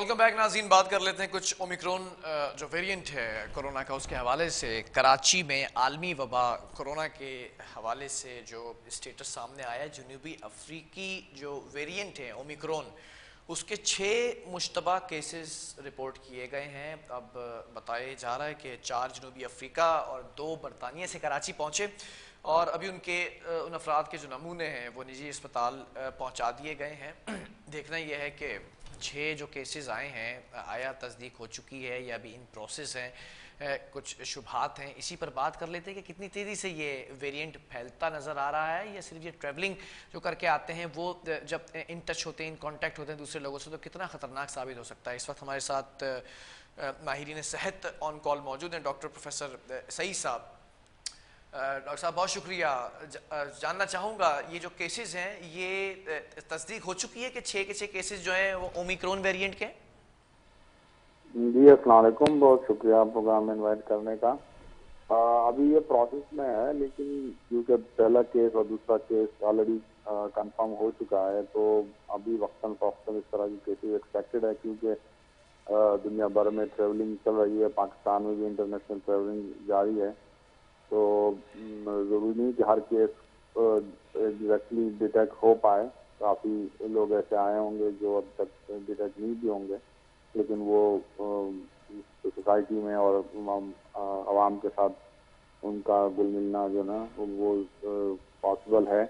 Welcome back नाज़रीन। बात कर लेते हैं कुछ ओमिक्रॉन जो वेरिएंट है कोरोना का, उसके हवाले से। कराची में आलमी वबा कोरोना के हवाले से जो स्टेटस सामने आया है, जनूबी अफ्रीकी जो वेरिएंट है ओमिक्रॉन, उसके 6 मुश्तबा केसेस रिपोर्ट किए गए हैं। अब बताया जा रहा है कि 4 जनूबी अफ्रीका और 2 बरतानिया से कराची पहुँचे और अभी उन अफराद के जो नमूने हैं वो निजी अस्पताल पहुँचा दिए गए हैं। देखना यह है कि 6 जो केसेस आए हैं, आया तस्दीक हो चुकी है या अभी इन प्रोसेस हैं, कुछ शुबहात हैं। इसी पर बात कर लेते हैं कि कितनी तेज़ी से ये वेरिएंट फैलता नज़र आ रहा है, या सिर्फ ये ट्रैवलिंग जो करके आते हैं वो जब इन टच होते हैं, इन कांटेक्ट होते हैं दूसरे लोगों से, तो कितना ख़तरनाक साबित हो सकता है। इस वक्त हमारे साथ माहिरीन सेहत ऑन कॉल मौजूद हैं। डॉक्टर प्रोफेसर सईद साहब। डॉक्टर साहब बहुत शुक्रिया। जानना चाहूँगा, ये जो केसेस हैं ये तस्दीक हो चुकी है कि 6 के 6 केसेस जो हैं वो ओमिक्रॉन वेरिएंट के? जी अस्सलाम वालेकुम, बहुत शुक्रिया प्रोग्राम में इनवाइट करने का। अभी ये प्रोसेस में है, लेकिन क्योंकि पहला केस और दूसरा केस ऑलरेडी कंफर्म हो चुका है, तो अभी वक्तन फवक्तन इस तरह की केसेस एक्सपेक्टेड है, क्योंकि दुनिया भर में ट्रेवलिंग चल रही है, पाकिस्तान में भी इंटरनेशनल ट्रेवलिंग जारी है। तो ज़रूरी नहीं कि हर केस एग्जैक्टली डिटेक्ट हो पाए। काफ़ी लोग ऐसे आए होंगे जो अब तक डिटेक्ट नहीं भी होंगे, लेकिन वो सोसाइटी में और आवाम के साथ उनका घुल मिलना जो ना वो पॉसिबल है।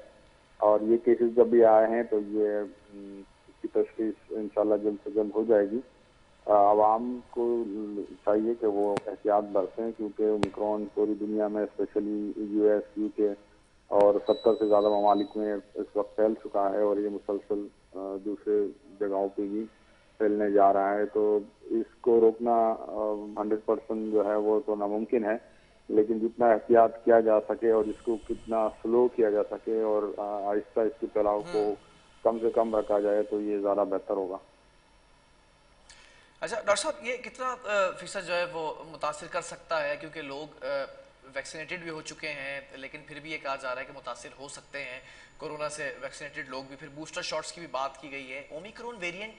और ये केसेस जब भी आए हैं तो ये इसकी तशख़ीस इंशाल्लाह जल्द से जल्द हो जाएगी। आवाम को चाहिए कि वो एहतियात बरतें, क्योंकि ओमिक्रॉन पूरी दुनिया में, स्पेशली यूएस, यूके और 70 से ज़्यादा ममालिक में इस वक्त फैल चुका है, और ये मुसलसल दूसरे जगहों पे भी फैलने जा रहा है। तो इसको रोकना 100% जो है वो तो नामुमकिन है, लेकिन जितना एहतियात किया जा सके और इसको कितना स्लो किया जा सके और आहिस्ता इसके फैलाव को कम से कम रखा जाए, तो ये ज़्यादा बेहतर होगा। अच्छा डॉक्टर साहब, ये कितना फीसद जो है वो मुतासिर कर सकता है, क्योंकि लोग वैक्सीनेटेड भी हो चुके हैं, लेकिन फिर भी ये कहा जा रहा है कि मुतासिर हो सकते हैं कोरोना से वैक्सीनेटेड लोग भी। फिर बूस्टर शॉट्स की भी बात की गई है। ओमिक्रॉन वेरिएंट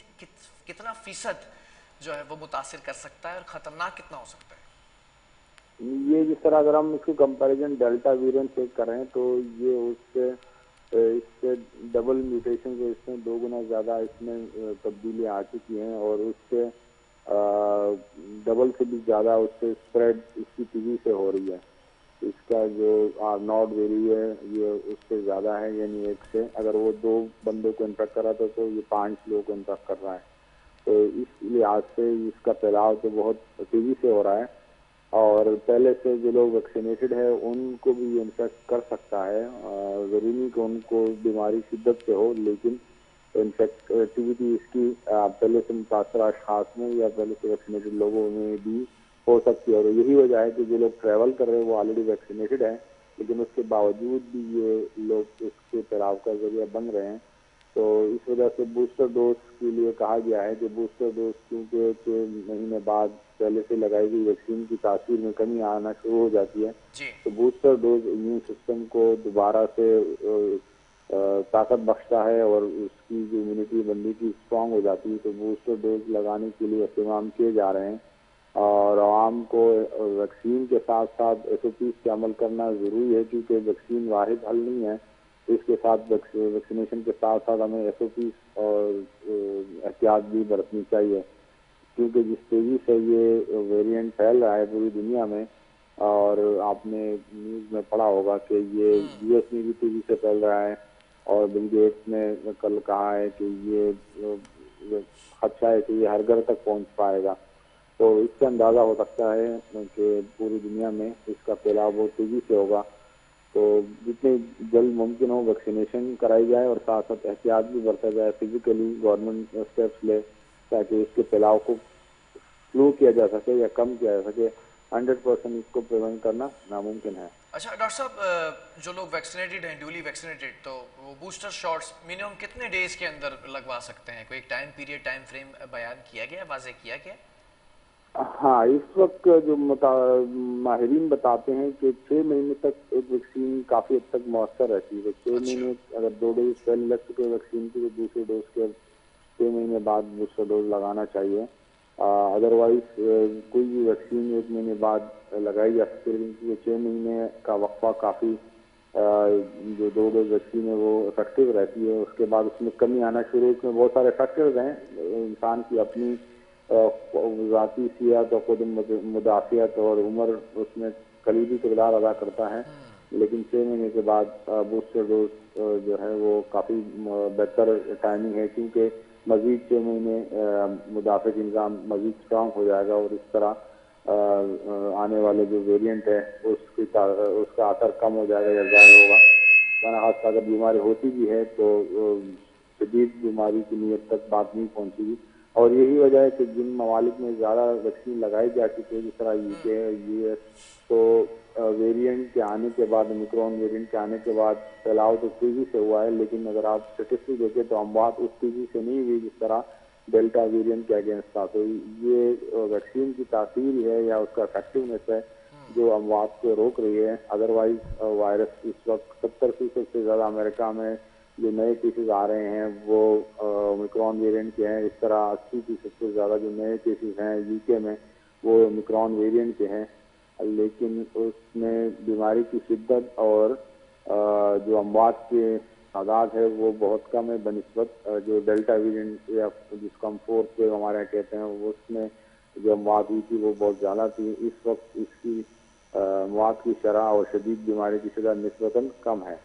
कितना फीसद जो है वो मुतासिर कर सकता है और ख़तरनाक कितना हो सकता है? ये जिस तरह अगर हम इसको कंपैरिजन डेल्टा वेरिएंट से करें, तो ये इससे डबल म्यूटेशन जो इसमें 2 गुना ज़्यादा इसमें तब्दीली आ चुकी हैं, और उससे डबल से भी ज़्यादा उससे स्प्रेड इसकी तेजी से हो रही है। इसका जो नॉट वेरी है ये उससे ज़्यादा है, यानी एक से अगर वो 2 बंदों को इन्फेक्ट कर रहा था तो ये 5 लोगों को इन्फेक्ट कर रहा है। तो इस लिहाज से इसका फैलाव तो बहुत तेजी से हो रहा है, और पहले से जो लोग वैक्सीनेटेड है उनको भी इन्फेक्ट कर सकता है। ज़रूरी नहीं कि उनको बीमारी शिद्दत से हो, लेकिन इन्फेक्टिविटी इसकी पहले से मुतासर अशखास में या पहले से वैक्सीनेटेड लोगों में भी हो सकती है। और यही वजह है कि जो लोग ट्रैवल कर रहे हैं वो ऑलरेडी वैक्सीनेटेड है, लेकिन उसके बावजूद भी ये लोग इसके फैलाव का जरिया बन रहे हैं। तो इस वजह से बूस्टर डोज के लिए कहा गया है कि बूस्टर डोज क्योंकि 6 महीने बाद पहले से लगाई गई वैक्सीन की तासीर में कमी आना शुरू हो जाती है, तो बूस्टर डोज इम्यून सिस्टम को दोबारा से ताकत बख्शता है और उसकी जो इम्यूनिटी बनने की स्ट्रांग हो जाती है। तो बूस्टर डोज लगाने के लिए इस्तेमाल किए जा रहे हैं, और आवाम को वैक्सीन के साथ साथ SOPs पे अमल करना ज़रूरी है, क्योंकि वैक्सीन वाहिद हल नहीं है। इसके साथ वैक्सीनेशन के साथ साथ हमें SOPs और एहतियात भी बरतनी चाहिए, क्योंकि जिस तेजी से ये वेरिएंट फैल रहा है पूरी दुनिया में, और आपने न्यूज़ में पढ़ा होगा कि ये US में भी तेजी से फैल रहा है, और बिल गेट्स ने कल कहा है कि ये खदशा है कि ये हर घर तक पहुंच पाएगा। तो इससे अंदाज़ा हो सकता है कि पूरी दुनिया में इसका फैलाव बहुत तेजी से होगा। तो जितनी जल्द मुमकिन हो वैक्सीनेशन कराई जाए, और साथ साथ एहतियात भी बरता जाए, फिजिकली गवर्नमेंट स्टेप्स ले, ताकि इसके फैलाव को स्लो किया जा सके या कम किया जा सके। 100% इसको प्रिवेंट करना नामुमकिन है। अच्छा डॉक्टर साहब, जो लोग वैक्सीनेटेड हैं, ड्यूली वैक्सीनेटेड, तो वो बूस्टर शॉट्स मिनिमम कितने डेज के अंदर लगवा सकते हैं? कोई एक टाइम पीरियड, टाइम फ्रेम बयान किया गया, वाजे किया गया? हाँ, इस वक्त जो माहिरीन बताते हैं कि 6 महीने तक एक वैक्सीन काफी हद तक मौसर रहती है। 6 महीने अगर 2 डोज पहले लग चुके वैक्सीन की, तो दूसरे डोज के 6 महीने बाद बूस्टर डोज लगाना चाहिए। अदरवाइज कोई भी वैक्सीन 1 महीने बाद लगाई जा सकती है, क्योंकि 6 महीने का वक्फा काफ़ी जो 2 डोज वैक्सीन है वो इफेक्टिव रहती है। उसके बाद उसमें कमी आना शुरू, उसमें बहुत सारे फैक्टर्स हैं, इंसान की अपनी ज़ाती सियात और खुद मुदाफ़ियत और उम्र उसमें कलीदी किरदार अदा करता है। लेकिन 6 महीने के बाद बूस्टर डोज जो है वो काफ़ी बेहतर टाइमिंग है, क्योंकि मजीद 6 महीने मुदाफ़िक निज़ाम मजीद स्ट्रांग हो जाएगा और इस तरह आने वाले जो वेरिएंट है उसका असर कम हो जाएगा या ज़ाहिर होगा। वरना खास अगर बीमारी होती भी है तो शदीद बीमारी की नीयत तक बात नहीं पहुंचेगी। और यही वजह है कि जिन ममालिक में ज़्यादा वैक्सीन लगाई जा चुकी है, जिस तरह यूके है, यूएस, तो वेरिएंट के आने के बाद, ओमिक्रॉन वेरिएंट के आने के बाद फैलाव तो तेजी से हुआ है, लेकिन अगर आप स्टेटिस्टिक देखें तो अमवात उस तेजी से नहीं हुई जिस तरह डेल्टा वेरिएंट के अगेंस्ट था। तो ये वैक्सीन की तासीर है या उसका इफेक्टिवनेस है जो अमवात को रोक रही है। अदरवाइज वायरस इस वक्त 70% से ज़्यादा अमेरिका में जो नए केसेस आ रहे हैं वो ओमिक्रॉन वेरिएंट के हैं। इस तरह 80% से ज़्यादा जो नए केसेस हैं यूके में वो ओमिक्रॉन वेरिएंट के हैं, लेकिन उसमें बीमारी की शिद्दत और जो अमवात के तादाद है वो बहुत कम है बनिस्बत जो डेल्टा वेरिएंट या जिसको हम 4th वेव हमारे यहाँ कहते हैं, वो उसमें जो अमवात हुई थी वो बहुत ज़्यादा थी। इस वक्त इसकी मौत की शरह और शदीद बीमारी की शरह निस्बतन कम है।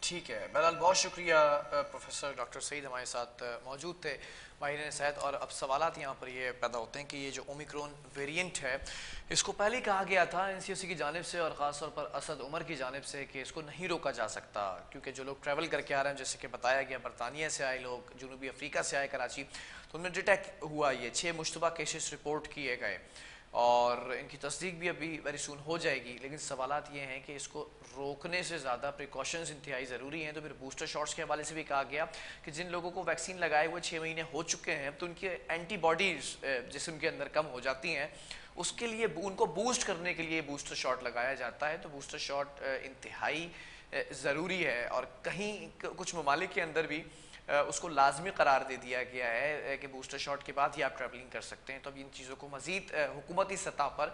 ठीक है, बहरहाल बहुत शुक्रिया प्रोफेसर डॉक्टर सईद हमारे साथ मौजूद थे, माहिर सेहत। और अब सवालात यहाँ पर ये पैदा होते हैं कि ये जो ओमिक्रॉन वेरिएंट है इसको पहले ही कहा गया था एनसीओसी की जानिब से और ख़ास तौर पर असद उमर की जानिब से कि इसको नहीं रोका जा सकता, क्योंकि जो लोग ट्रैवल करके आ रहे हैं, जैसे कि बताया गया बरतानिया से आए लोग, जनूबी अफ्रीका से आए कराची, तो उनमें डिटेक्ट हुआ ये 6 मुश्तबा केसेस रिपोर्ट किए गए और इनकी तस्दीक भी अभी वेरी सून हो जाएगी। लेकिन सवालात ये हैं कि इसको रोकने से ज़्यादा प्रिकॉशंस इंतहाई ज़रूरी हैं। तो फिर बूस्टर शॉट्स के हवाले से भी कहा गया कि जिन लोगों को वैक्सीन लगाए हुए 6 महीने हो चुके हैं तो उनकी एंटीबॉडीज़ जिस्म के अंदर कम हो जाती हैं, उसके लिए उनको बूस्ट करने के लिए बूस्टर शॉट लगाया जाता है। तो बूस्टर शॉट इंतहाई ज़रूरी है और कहीं कुछ ममालिक के अंदर भी उसको लाजमी करार दे दिया गया है कि बूस्टर शॉट के बाद ही आप ट्रैवलिंग कर सकते हैं। तो अब इन चीज़ों को मज़ीद हुकूमती सतह पर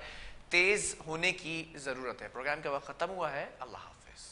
तेज़ होने की ज़रूरत है। प्रोग्राम का वक्त ख़त्म हुआ है। अल्लाह हाफ़िज़।